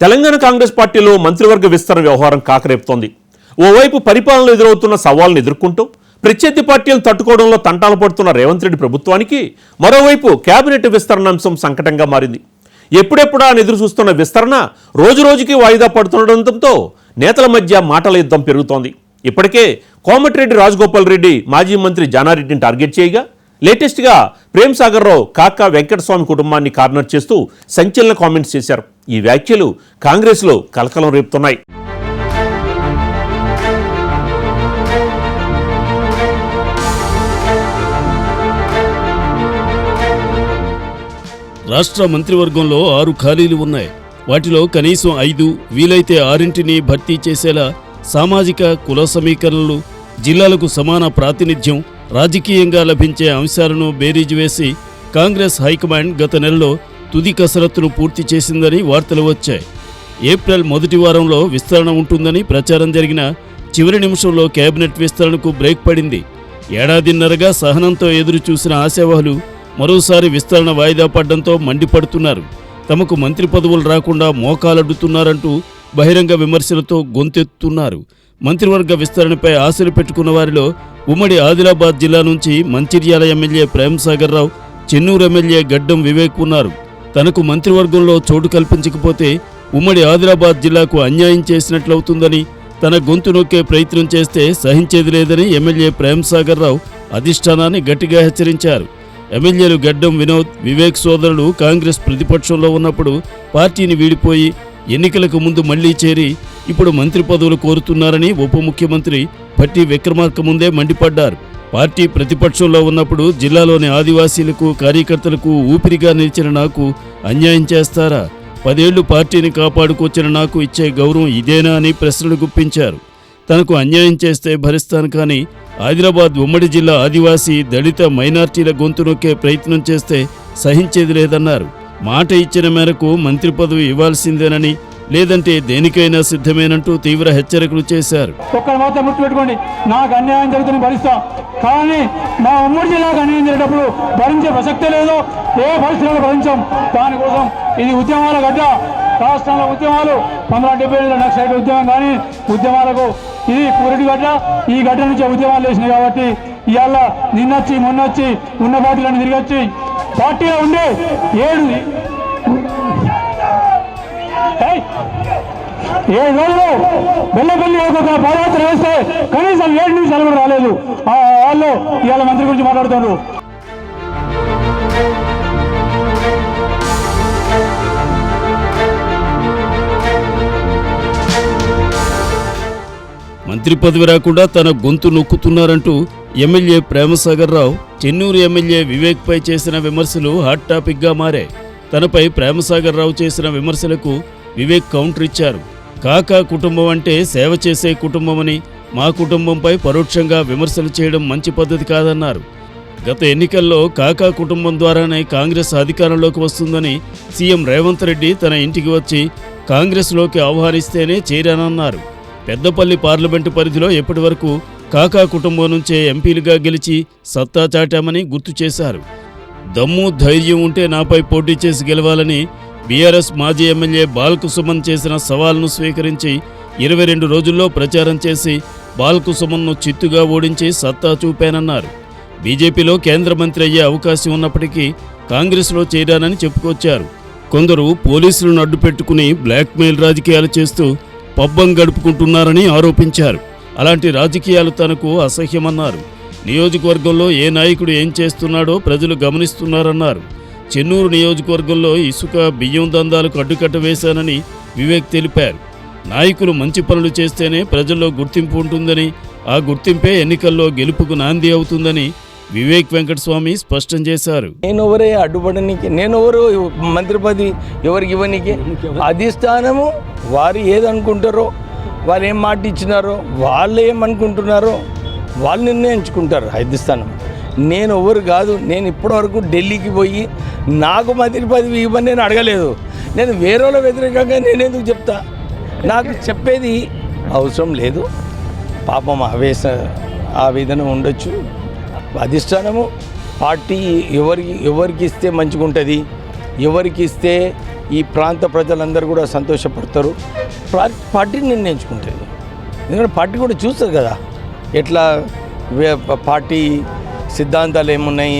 తెలంగాణ కాంగ్రెస్ పార్టీలో మంత్రివర్గ విస్తరణ వ్యవహారం కాకరేపుతోంది. ఓవైపు పరిపాలనలో ఎదురవుతున్న సవాళ్లను ఎదుర్కొంటూ ప్రత్యర్థి పార్టీలను తట్టుకోవడంలో తంటాలు పడుతున్న రేవంత్ రెడ్డి ప్రభుత్వానికి మరోవైపు కేబినెట్ విస్తరణ అంశం సంకటంగా మారింది. ఎప్పుడెప్పుడా అని ఎదురు చూస్తున్న విస్తరణ రోజురోజుకి వాయిదా పడుతుండటంతో నేతల మధ్య మాటల యుద్ధం పెరుగుతోంది. ఇప్పటికే కోమటిరెడ్డి రాజగోపాల్ రెడ్డి మాజీ మంత్రి జానారెడ్డిని టార్గెట్ చేయగా లేటెస్ట్గా ప్రేమ్ సాగర్ రావు కాకా వెంకటస్వామి కుటుంబాన్ని కార్నర్ చేస్తూ సంచలన కామెంట్స్ చేశారు. ఈ వ్యాఖ్యలు కాంగ్రెస్లో కలకలం రేపుతున్నాయి. రాష్ట్ర మంత్రివర్గంలో 6 ఖాళీలు ఉన్నాయి. వాటిలో కనీసం 5 వీలైతే 6ని భర్తీ చేసేలా సామాజిక కుల సమీకరణలు, జిల్లాలకు సమాన ప్రాతినిధ్యం, రాజకీయంగా లభించే అంశాలను బేరీజు వేసి కాంగ్రెస్ హైకమాండ్ గత నెలలో తుది కసరత్తును పూర్తి చేసిందని వార్తలు వచ్చాయి. ఏప్రిల్ మొదటి వారంలో విస్తరణ ఉంటుందని ప్రచారం జరిగిన చివరి నిమిషంలో కేబినెట్ విస్తరణకు బ్రేక్ పడింది. ఏడాదిన్నరగా సహనంతో ఎదురు చూసిన ఆశావహులు మరోసారి విస్తరణ వాయిదా పడ్డంతో మండిపడుతున్నారు. తమకు మంత్రి పదవులు రాకుండా మోకాలడ్డుతున్నారంటూ బహిరంగ విమర్శలతో గొంతెత్తుతున్నారు. మంత్రివర్గ విస్తరణపై ఆశలు పెట్టుకున్న వారిలో ఉమ్మడి ఆదిలాబాద్ జిల్లా నుంచి మంచిర్యాల ఎమ్మెల్యే ప్రేమ్ సాగర్ రావు, చెన్నూరు ఎమ్మెల్యే గడ్డం వివేక్ ఉన్నారు. తనకు మంత్రివర్గంలో చోటు కల్పించకపోతే ఉమ్మడి ఆదిలాబాద్ జిల్లాకు అన్యాయం చేసినట్లవుతుందని, తన గొంతు నొక్కే ప్రయత్నం చేస్తే సహించేది లేదని ఎమ్మెల్యే ప్రేమ్ సాగర్ రావు అధిష్టానాన్ని గట్టిగా హెచ్చరించారు. ఎమ్మెల్యేలు గడ్డం వినోద్, వివేక్ సోదరులు కాంగ్రెస్ ప్రతిపక్షంలో ఉన్నప్పుడు పార్టీని వీడిపోయి ఎన్నికలకు ముందు మళ్లీ చేరి ఇప్పుడు మంత్రి పదవులు కోరుతున్నారని ఉప ముఖ్యమంత్రి భట్టి విక్రమార్క ముందే మండిపడ్డారు. పార్టీ ప్రతిపక్షంలో ఉన్నప్పుడు జిల్లాలోని ఆదివాసీలకు, కార్యకర్తలకు ఊపిరిగా నిలిచిన నాకు అన్యాయం చేస్తారా? 10 ఏళ్లు పార్టీని కాపాడుకొచ్చిన నాకు ఇచ్చే గౌరవం ఇదేనా అని ప్రశ్నలు గుప్పించారు. తనకు అన్యాయం చేస్తే భరిస్తాను, కానీ ఆదిలాబాద్ ఉమ్మడి జిల్లా ఆదివాసీ, దళిత, మైనార్టీల గొంతు నొక్కే ప్రయత్నం చేస్తే సహించేది లేదన్నారు. మాట ఇచ్చిన మేరకు మంత్రి పదవి ఇవ్వాల్సిందేనని, లేదంటే దేనికైనా సిద్ధమేనంటూ తీవ్ర హెచ్చరికలు చేశారు. ఒక్కరు మాత్రం గుర్తుపెట్టుకోండి, నాకు అన్యాయం జరుగుతుంది భరిస్తా, కానీ మా ఉమ్మడి జిల్లాకు అన్యాయం జరిగేటప్పుడు భరించే ప్రసక్తే లేదు. ఏ పరిస్థితుల్లో భరించాం. దానికోసం ఇది ఉద్యమాల గడ్డ. రాష్ట్రంలో ఉద్యమాలు 1970 నక్సలైట్ ఉద్యమం, కానీ ఉద్యమాలకు ఇది పురిటి గడ్డ. ఈ గడ్డ నుంచి ఉద్యమాలు వేసినాయి కాబట్టి ఇవాళ నిన్నొచ్చి మొన్నొచ్చి ఉన్న పార్టీలను తిరిగొచ్చి పార్టీలో ఉండే 7 రోజులు బెల్లపల్లి ఒక పాదయాత్ర వేస్తే కనీసం 7 నిమిషాలు కూడా రాలేదు. వాళ్ళు ఇవాళ మంత్రి గురించి మాట్లాడుతున్నారు. మంత్రి పదవి రాకుండా తన గొంతు నొక్కుతున్నారంటూ ఎమ్మెల్యే ప్రేమసాగర్ రావు, చెన్నూరు ఎమ్మెల్యే వివేక్ పై చేసిన విమర్శలు హాట్ టాపిక్ గా మారాయి. తనపై ప్రేమసాగర్ రావు చేసిన విమర్శలకు వివేక్ కౌంటర్ ఇచ్చారు. కాకా కుటుంబం అంటే సేవ చేసే కుటుంబమని, మా కుటుంబంపై పరోక్షంగా విమర్శలు చేయడం మంచి పద్ధతి కాదన్నారు. గత ఎన్నికల్లో కాకా కుటుంబం ద్వారానే కాంగ్రెస్ అధికారంలోకి వస్తుందని సీఎం రేవంత్ రెడ్డి తన ఇంటికి వచ్చి కాంగ్రెస్లోకి ఆహ్వానిస్తేనే చేరానన్నారు. పెద్దపల్లి పార్లమెంటు పరిధిలో ఎప్పటి వరకు కాకా కుటుంబం నుంచే ఎంపీలుగా గెలిచి సత్తా చాటామని గుర్తు చేశారు. దమ్ము ధైర్యం ఉంటే నాపై పోటీ చేసి గెలవాలని బీఆర్ఎస్ మాజీ ఎమ్మెల్యే బాల్కు సుమన్ చేసిన సవాల్ను స్వీకరించి 22 రోజుల్లో ప్రచారం చేసి బాల్కు సుమన్ను చిత్తుగా ఓడించి సత్తా చూపానన్నారు. బీజేపీలో కేంద్ర మంత్రి అయ్యే అవకాశం ఉన్నప్పటికీ కాంగ్రెస్లో చేరానని చెప్పుకొచ్చారు. కొందరు పోలీసులను అడ్డుపెట్టుకుని బ్లాక్మెయిల్ రాజకీయాలు చేస్తూ పబ్బం గడుపుకుంటున్నారని ఆరోపించారు. అలాంటి రాజకీయాలు తనకు అసహ్యమన్నారు. నియోజకవర్గంలో ఏ నాయకుడు ఏం చేస్తున్నాడో ప్రజలు గమనిస్తున్నారన్నారు. చెన్నూరు నియోజకవర్గంలో ఇసుక, బియ్యం దందాలకు అడ్డుకట్ట వేశానని వివేక్ తెలిపారు. నాయకులు మంచి పనులు చేస్తేనే ప్రజల్లో గుర్తింపు ఉంటుందని, ఆ గుర్తింపే ఎన్నికల్లో గెలుపుకు నాంది అవుతుందని వివేక్ వెంకటస్వామి స్పష్టం చేశారు. నేనెవరే అడ్డుపడనికి, నేనెవరు మంత్రి పదవి ఎవరికి ఇవ్వనికి? అధిష్టానము వారు ఏదనుకుంటారో, వాళ్ళు ఏం మాట ఇచ్చినారో, వాళ్ళు ఏమనుకుంటున్నారో వాళ్ళు నిర్ణయించుకుంటారు అధిష్టానం. నేను ఎవరు కాదు. నేను ఇప్పటివరకు ఢిల్లీకి పోయి నాకు మంత్రి పదవి ఇవ్వని నేను అడగలేదు. నేను వేరేల వ్యతిరేకంగా నేను ఎందుకు చెప్తా? నాకు చెప్పేది అవసరం లేదు. పాపం ఆవేదన ఉండొచ్చు. అధిష్టానము పార్టీ ఎవరికి ఇస్తే మంచిగా ఉంటుంది, ఎవరికి ఇస్తే ఈ ప్రాంత ప్రజలందరూ కూడా సంతోషపడతారు. పార్టీని నిర్ణయించుకుంటుంది. ఎందుకంటే పార్టీ కూడా చూస్తారు కదా ఎట్లా పార్టీ సిద్ధాంతాలు ఏమున్నాయి,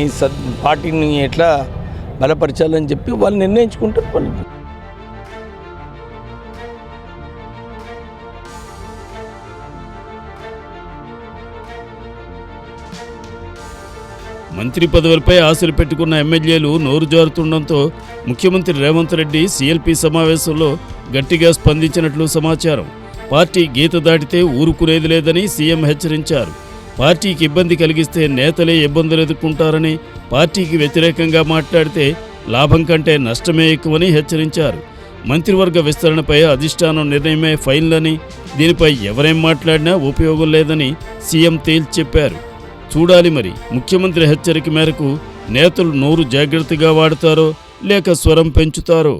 పార్టీని ఎట్లా బలపరచాలని చెప్పి వాళ్ళు నిర్ణయించుకుంటారు. వాళ్ళు మంత్రి పదవులపై ఆశలు పెట్టుకున్న ఎమ్మెల్యేలు నోరు జారుతుండడంతో ముఖ్యమంత్రి రేవంత్ రెడ్డి సీఎల్పీ సమావేశంలో గట్టిగా స్పందించినట్లు సమాచారం. పార్టీ గీత దాటితే ఊరుకునేది లేదని సీఎం హెచ్చరించారు. పార్టీకి ఇబ్బంది కలిగిస్తే నేతలే ఇబ్బందులు ఎదుర్కొంటారని, పార్టీకి వ్యతిరేకంగా మాట్లాడితే లాభం కంటే నష్టమే ఎక్కువని హెచ్చరించారు. మంత్రివర్గ విస్తరణపై అధిష్టానం నిర్ణయమే ఫైనల్, దీనిపై ఎవరేం మాట్లాడినా ఉపయోగం లేదని సీఎం తేల్చి చెప్పారు. చూడాలి మరి ముఖ్యమంత్రి హెచ్చరిక మేరకు నేతలు నోరు జాగ్రత్తగా వాడతారో లేక స్వరం పెంచుతారో.